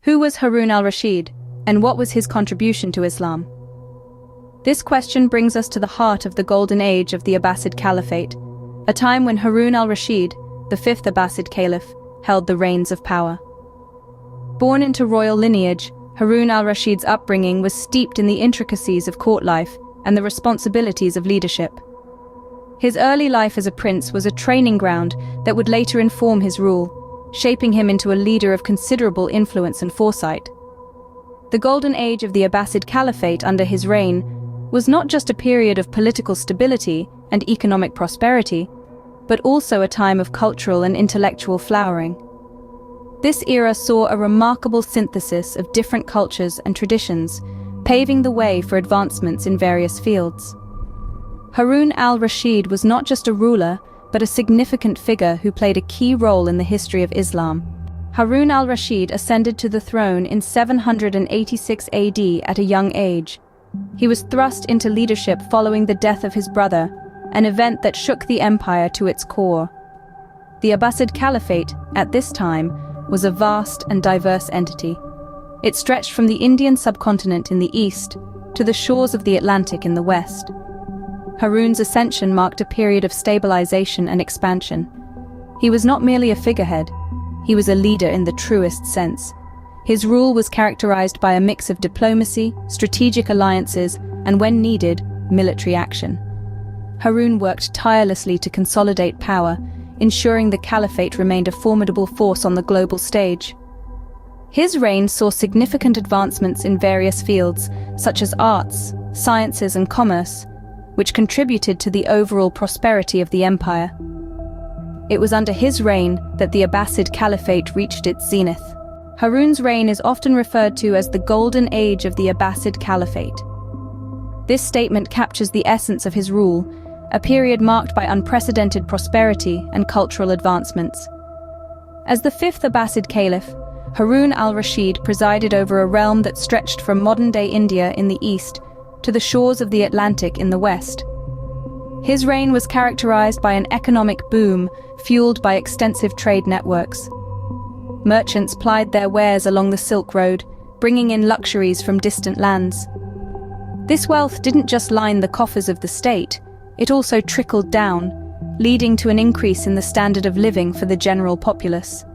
Who was Haroon al-Rashid, and what was his contribution to Islam? This question brings us to the heart of the golden age of the Abbasid Caliphate, a time when Haroon al-Rashid, the fifth Abbasid Caliph, held the reins of power. Born into royal lineage, Haroon al-Rashid's upbringing was steeped in the intricacies of court life and the responsibilities of leadership. His early life as a prince was a training ground that would later inform his rule, shaping him into a leader of considerable influence and foresight. The golden age of the Abbasid Caliphate under his reign was not just a period of political stability and economic prosperity, but also a time of cultural and intellectual flowering. This era saw a remarkable synthesis of different cultures and traditions, paving the way for advancements in various fields. Haroon al-Rashid was not just a ruler, but a significant figure who played a key role in the history of Islam. Haroon al-Rashid ascended to the throne in 786 AD at a young age. He was thrust into leadership following the death of his brother, an event that shook the empire to its core. The Abbasid Caliphate, at this time, was a vast and diverse entity. It stretched from the Indian subcontinent in the east to the shores of the Atlantic in the west. Haroon's ascension marked a period of stabilization and expansion. He was not merely a figurehead, he was a leader in the truest sense. His rule was characterized by a mix of diplomacy, strategic alliances, and when needed, military action. Haroon worked tirelessly to consolidate power, ensuring the caliphate remained a formidable force on the global stage. His reign saw significant advancements in various fields, such as arts, sciences, and commerce, which contributed to the overall prosperity of the empire. It was under his reign that the Abbasid Caliphate reached its zenith. Haroon's reign is often referred to as the golden age of the Abbasid Caliphate. This statement captures the essence of his rule, a period marked by unprecedented prosperity and cultural advancements. As the fifth Abbasid Caliph, Haroon al-Rashid presided over a realm that stretched from modern-day India in the east to the shores of the Atlantic in the west. His reign was characterized by an economic boom fueled by extensive trade networks. Merchants plied their wares along the Silk Road, bringing in luxuries from distant lands. This wealth didn't just line the coffers of the state, it also trickled down, leading to an increase in the standard of living for the general populace.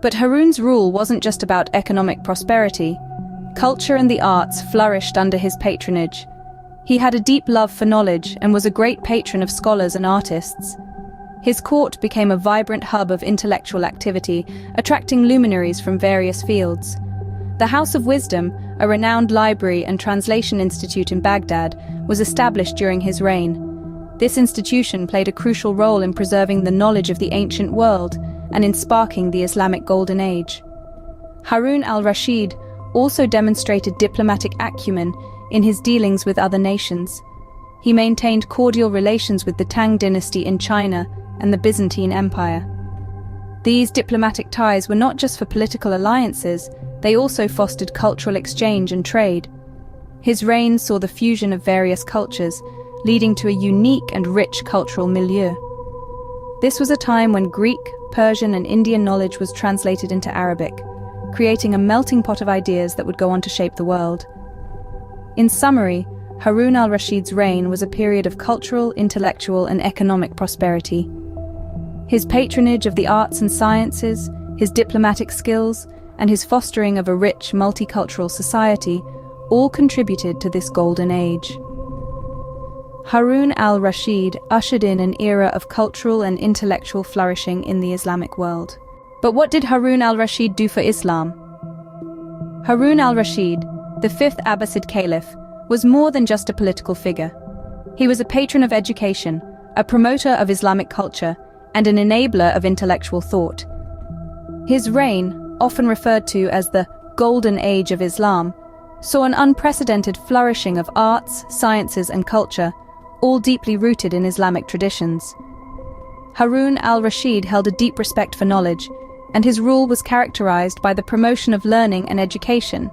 But Haroon's rule wasn't just about economic prosperity. Culture and the arts flourished under his patronage. He had a deep love for knowledge and was a great patron of scholars and artists. His court became a vibrant hub of intellectual activity, attracting luminaries from various fields. The House of Wisdom, a renowned library and translation institute in Baghdad, was established during his reign. This institution played a crucial role in preserving the knowledge of the ancient world and in sparking the Islamic Golden Age. Haroon al-Rashid also demonstrated diplomatic acumen in his dealings with other nations. He maintained cordial relations with the Tang dynasty in China and the Byzantine Empire. These diplomatic ties were not just for political alliances, they also fostered cultural exchange and trade. His reign saw the fusion of various cultures, leading to a unique and rich cultural milieu. This was a time when Greek, Persian, and Indian knowledge was translated into Arabic, creating a melting pot of ideas that would go on to shape the world. In summary, Haroon al-Rashid's reign was a period of cultural, intellectual, and economic prosperity. His patronage of the arts and sciences, his diplomatic skills, and his fostering of a rich, multicultural society all contributed to this golden age. Haroon al-Rashid ushered in an era of cultural and intellectual flourishing in the Islamic world. But what did Haroon al-Rashid do for Islam? Haroon al-Rashid, the fifth Abbasid Caliph, was more than just a political figure. He was a patron of education, a promoter of Islamic culture, and an enabler of intellectual thought. His reign, often referred to as the Golden Age of Islam, saw an unprecedented flourishing of arts, sciences, and culture, all deeply rooted in Islamic traditions. Haroon al-Rashid held a deep respect for knowledge, and his rule was characterized by the promotion of learning and education.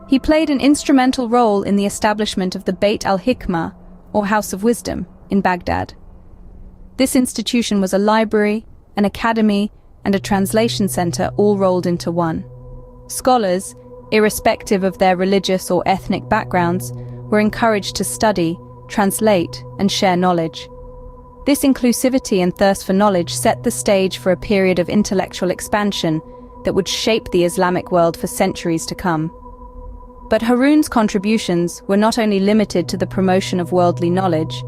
He played an instrumental role in the establishment of the Beit al-Hikmah, or House of Wisdom, in Baghdad. This institution was a library, an academy, and a translation center all rolled into one. Scholars, irrespective of their religious or ethnic backgrounds, were encouraged to study, translate, and share knowledge. This inclusivity and thirst for knowledge set the stage for a period of intellectual expansion that would shape the Islamic world for centuries to come. But Haroon's contributions were not only limited to the promotion of worldly knowledge,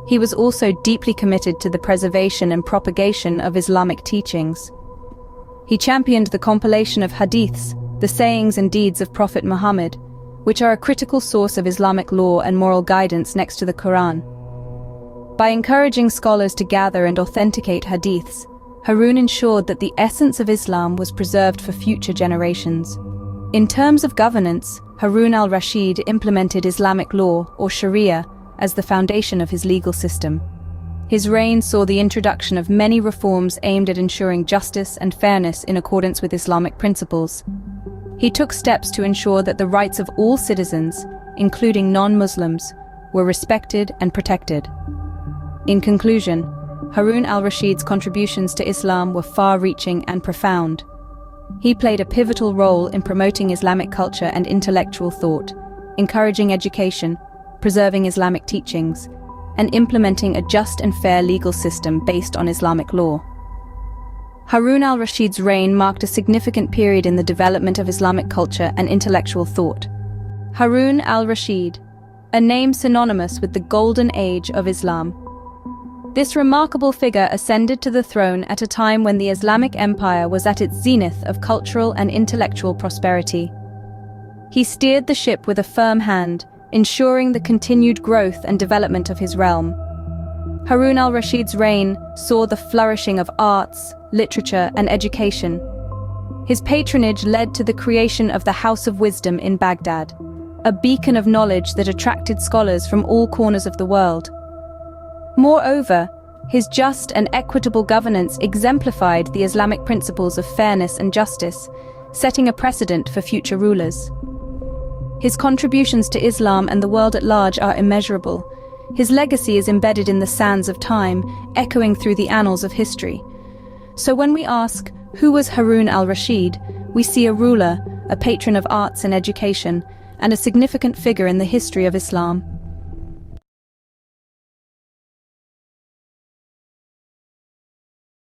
he was also deeply committed to the preservation and propagation of Islamic teachings. He championed the compilation of hadiths, the sayings and deeds of Prophet Muhammad, which are a critical source of Islamic law and moral guidance next to the Quran. By encouraging scholars to gather and authenticate hadiths, Haroon ensured that the essence of Islam was preserved for future generations. In terms of governance, Haroon al-Rashid implemented Islamic law, or Sharia, as the foundation of his legal system. His reign saw the introduction of many reforms aimed at ensuring justice and fairness in accordance with Islamic principles. He took steps to ensure that the rights of all citizens, including non-Muslims, were respected and protected. In conclusion, Haroon al-Rashid's contributions to Islam were far-reaching and profound. He played a pivotal role in promoting Islamic culture and intellectual thought, encouraging education, preserving Islamic teachings, and implementing a just and fair legal system based on Islamic law. Haroon al-Rashid's reign marked a significant period in the development of Islamic culture and intellectual thought. Haroon al-Rashid, a name synonymous with the golden age of Islam. This remarkable figure ascended to the throne at a time when the Islamic Empire was at its zenith of cultural and intellectual prosperity. He steered the ship with a firm hand, ensuring the continued growth and development of his realm. Haroon al-Rashid's reign saw the flourishing of arts, literature, and education. His patronage led to the creation of the House of Wisdom in Baghdad, a beacon of knowledge that attracted scholars from all corners of the world. Moreover, his just and equitable governance exemplified the Islamic principles of fairness and justice, setting a precedent for future rulers. His contributions to Islam and the world at large are immeasurable. His legacy is embedded in the sands of time, echoing through the annals of history. So when we ask, who was Haroon al-Rashid, we see a ruler, a patron of arts and education, and a significant figure in the history of Islam.